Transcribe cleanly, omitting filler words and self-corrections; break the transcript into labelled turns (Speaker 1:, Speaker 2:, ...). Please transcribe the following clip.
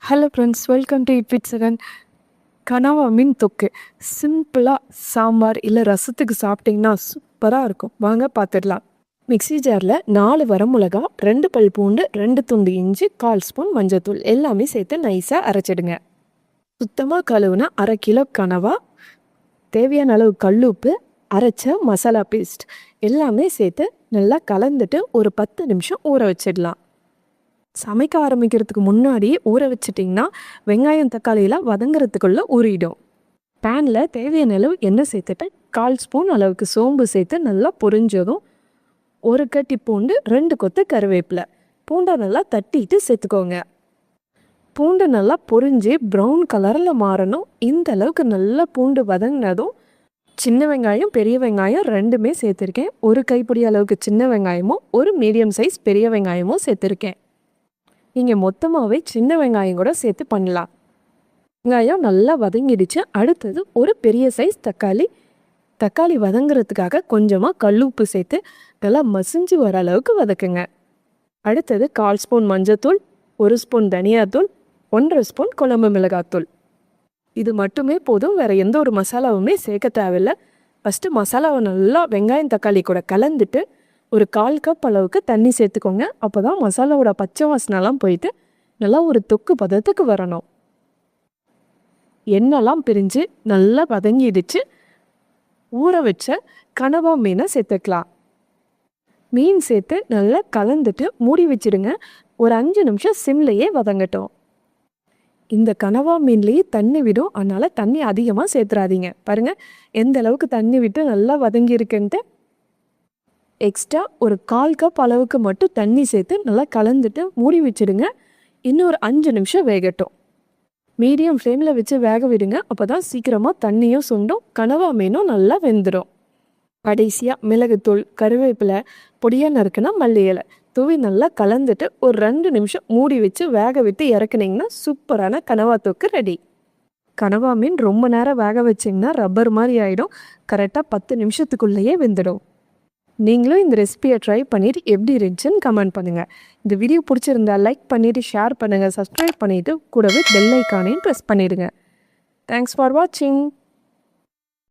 Speaker 1: Hello friends, welcome to it with second. கனவா மீன் தொக்கு சிம்பிளாக சாம்பார் இல்லை ரசத்துக்கு சாப்பிட்டிங்கன்னா சூப்பராக இருக்கும். வாங்க பார்த்துடலாம். மிக்ஸி ஜாரில் 4 வரமிளகா, 2 பல் பூண்டு, 2 துண்டு இஞ்சி, 1/4 ஸ்பூன் மஞ்சத்தூள் எல்லாமே சேர்த்து நைஸாக அரைச்சிடுங்க. சுத்தமாக கழுவுனா 1/2 கிலோ கனவா, தேவையான அளவு கல்லுப்பு, அரைச்ச மசாலா பேஸ்ட் எல்லாமே சேர்த்து நல்லா கலந்துட்டு ஒரு 10 நிமிஷம் ஊற வச்சிடலாம். சமைக்க ஆரம்பிக்கிறதுக்கு முன்னாடி ஊற வச்சிட்டிங்கன்னா வெங்காயம் தக்காளியெலாம் வதங்குறதுக்குள்ளே ஊறிடும். பேனில் தேவையான அளவு எண்ணெய் சேர்த்துட்டு 1/4 ஸ்பூன் அளவுக்கு சோம்பு சேர்த்து நல்லா பொரிஞ்சதும் 1 கட்டி பூண்டு, 2 கொத்து கருவேப்பிலை, பூண்டை நல்லா தட்டிட்டு சேர்த்துக்கோங்க. பூண்டு நல்லா பொரிஞ்சு ப்ரௌன் கலரில் மாறணும். இந்த அளவுக்கு நல்லா பூண்டு வதங்கினதும் சின்ன வெங்காயம், பெரிய வெங்காயம் ரெண்டுமே சேர்த்துருக்கேன். 1 கைப்பிடி அளவுக்கு சின்ன வெங்காயமும் 1 மீடியம் சைஸ் பெரிய வெங்காயமும் சேர்த்துருக்கேன். நீங்கள் மொத்தமாகவே சின்ன வெங்காயம் கூட சேர்த்து பண்ணலாம். வெங்காயம் நல்லா வதங்கிடுச்சு. அடுத்தது ஒரு பெரிய சைஸ் தக்காளி வதங்குறதுக்காக கொஞ்சமாக கல்லுப்பு சேர்த்து நல்லா மசிஞ்சு வர அளவுக்கு வதக்குங்க. அடுத்தது 1/4 ஸ்பூன் மஞ்சத்தூள், 1 ஸ்பூன் தனியாத்தூள், 1/2 ஸ்பூன் குழம்பு மிளகாத்தூள். இது மட்டுமே போதும், வேறு எந்த ஒரு மசாலாவுமே சேர்க்க தேவையில்லை. ஃபஸ்ட்டு மசாலாவை நல்லா வெங்காயம் தக்காளி கூட கலந்துட்டு ஒரு 1/4 கப் அளவுக்கு தண்ணி சேர்த்துக்கோங்க. அப்போ தான் மசாலாவோட பச்சை வாசனைலாம் போயிட்டு நல்லா ஒரு தொக்கு பதத்துக்கு வரணும். எண்ணெய்லாம் பிரிஞ்சு நல்லா வதங்கிடுச்சு. ஊற வச்ச கனவா மீனை சேர்த்துக்கலாம். மீன் சேர்த்து நல்லா கலந்துட்டு மூடி வச்சிடுங்க. ஒரு 5 நிமிஷம் சிம்லையே வதங்கட்டும். இந்த கனவா மீன்லேயே தண்ணி விடும், அதனால் தண்ணி அதிகமாக சேர்த்துறாதீங்க. பாருங்கள் எந்த அளவுக்கு தண்ணி விட்டு நல்லா வதங்கியிருக்குன்ட்டு. எக்ஸ்ட்ரா ஒரு 1/4 கப் அளவுக்கு மட்டும் தண்ணி சேர்த்து நல்லா கலந்துட்டு மூடி வச்சுடுங்க. இன்னும் ஒரு 5 நிமிஷம் வேகட்டும். மீடியம் ஃப்ளேமில் வச்சு வேக விடுங்க. அப்போ தான் சீக்கிரமாக தண்ணியும் சுண்டும், கனவா மீனும் நல்லா வெந்துடும். கடைசியாக மிளகுத்தூள், கருவேப்பிலை, பொடியாக நறுக்குனா மல்லி இலை தூவி நல்லா கலந்துட்டு ஒரு 2 நிமிஷம் மூடி வச்சு வேக விட்டு இறக்குனிங்கன்னா சூப்பரான கனவா தொக்கு ரெடி. கனவா மீன் ரொம்ப நேரம் வேக வச்சிங்கன்னா ரப்பர் மாதிரி ஆகிடும். கரெக்டாக 10 நிமிஷத்துக்குள்ளேயே வெந்துடும். நீங்களும் இந்த ரெசிபியை ட்ரை பண்ணிவிட்டு எப்படி இருந்துச்சுன்னு கமெண்ட் பண்ணுங்கள். இந்த வீடியோ பிடிச்சிருந்தா லைக் பண்ணிவிட்டு ஷேர் பண்ணுங்கள், சப்ஸ்கிரைப் பண்ணிவிட்டு கூடவே பெல் ஐக்கானையும் ப்ரெஸ் பண்ணிவிடுங்க. தேங்க்ஸ் ஃபார் வாட்சிங்.